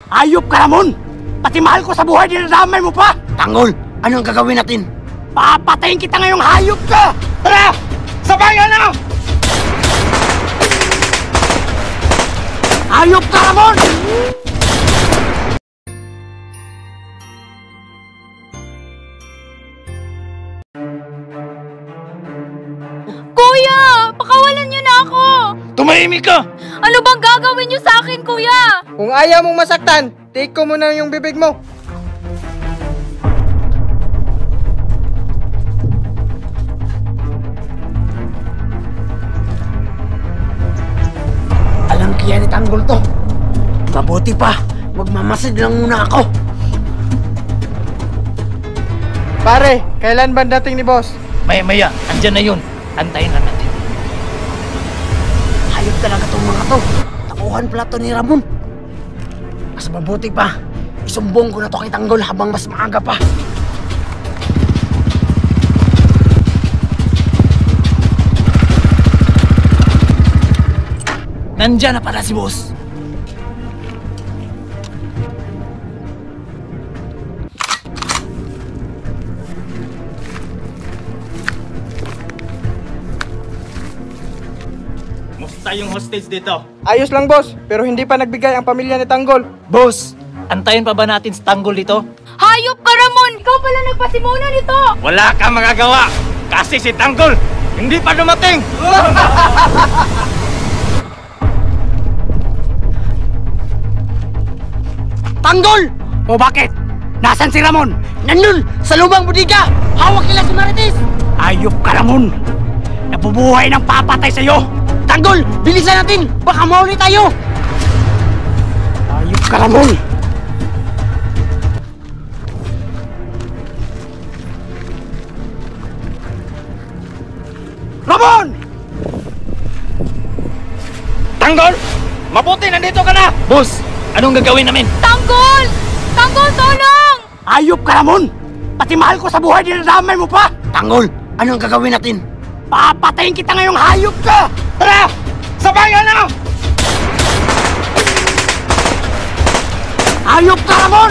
Hayop ka, Ramon! Pati mahal ko sa buhay, dinadamay mo pa! Tanggol, anong gagawin natin? Papatayin kita ngayong hayop ka! Tara! Sabayan na! Hayop ka, Ramon! Kuya! Pakawalan niyo na ako! Tumahimik ka! Ano bang gagawin niyo sa akin, kuya? Kung ayaw mong masaktan, take ko muna yung bibig mo. Alam kaya ni Tanggol to. Mabuti pa, magmamasid lang muna ako. Pare, kailan ba dating ni boss? Maya-maya, andyan na yun. Antayin na natin. Hayop talaga tong mga to. Takuhan pala to ni Ramon. Mas mabuti pa, isumbong ko na to kay Tanggol habang mas maaga pa. Nandyan na pala si boss. Musta yung hostage dito? Ayos lang boss, pero hindi pa nagbigay ang pamilya ni Tanggol. Boss, antayin pa ba natin si Tanggol dito? Hayop ka, Ramon! Ikaw pala nagpasimuna nito! Wala kang magagawa kasi si Tanggol hindi pa dumating! Tanggol! O bakit? Nasaan si Ramon? Nandun! Sa lubang budiga! Hawak nila si Marites! Ayop ka, Ramon! Nabubuhay ng papatay sa'yo! Tanggol! Bilisan natin! Baka mauli tayo! Ayop ka, Ramon! Ramon! Tanggol! Mabuti nandito ka na! Boss, anong gagawin namin? Tanggol! Tanggol, tulong! Ayop ka, Ramon! Pati mahal ko sa buhay, dinadamay mo pa! Tanggol, anong gagawin natin? Papatayin kita ngayong hayop ka! Tara! Sabayan na! Hayop ka, Ramon!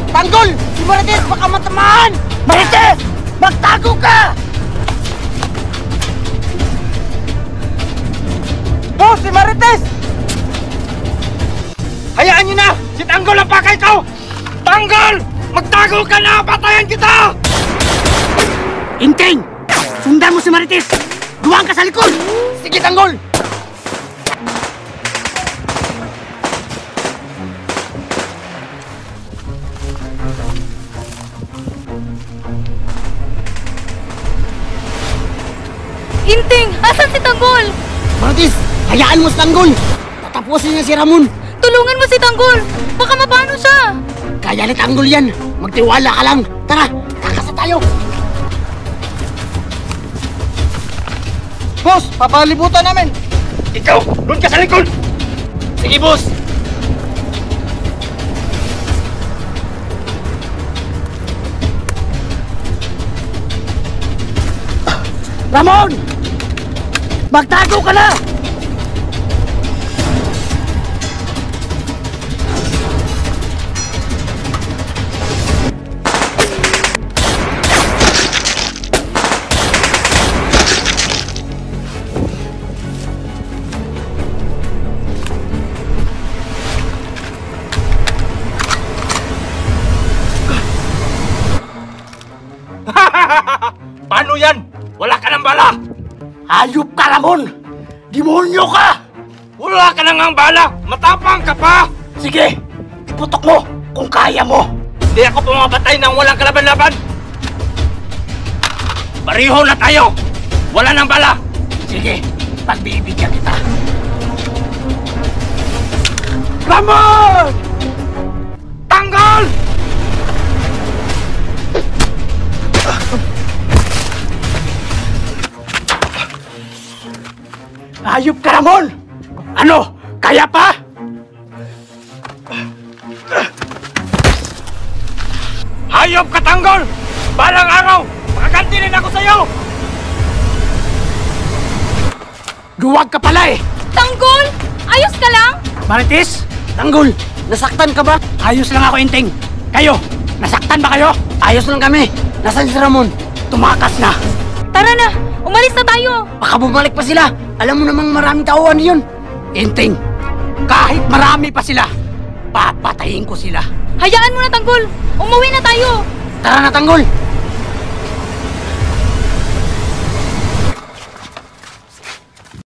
Tanggol! Si Marites baka matamaan! Marites! Magtago ka! Boss, si Marites! Hayaan niyo na! Si Tanggol ang pakay ko! Tanggol! Magtago ka na! Patayan kita! Inting! Sundan mo si Marites! Duwang ka sa likod! Sige, Tanggol! Inting! Asan si Tanggol? Marites! Hayaan mo si Tanggol! Tatapusin niya si Ramon! Tulungan mo si Tanggol! Baka mapano siya! Kaya ni Tanggol yan! Magtiwala ka lang! Tara! Kakasa tayo! Boss, papalibutan namin. Ikaw! Doon ka sa likod! Sige, boss! Ramon! Magtago ka na! Paano yan? Wala ka ng bala! Hayop ka, Ramon! Demonyo ka! Wala ka nang bala! Matapang ka pa! Sige! Iputok mo kung kaya mo! Hindi ako pumapatay ng walang kalaban-laban! Pareho na tayo! Wala nang bala! Sige! Pagbibigyan kita! Ramon! Tanggol! Hayop ka, Ramon! Ano? Kaya pa? Hayop ka, Tanggol! Balang araw, makaganti rin ako sa'yo! Duwag ka pala eh! Tanggol! Ayos ka lang? Marites! Tanggol! Nasaktan ka ba? Ayos lang ako, Inting. Kayo! Nasaktan ba kayo? Ayos lang kami. Nasaan si Ramon? Tumakas na. Tara na! Umalis na tayo! Baka bumalik pa sila. Alam mo namang maraming tauhan yun. Inting, kahit marami pa sila, papatayin ko sila. Hayaan mo na, Tanggol! Umuwi na tayo! Tara na, Tanggol!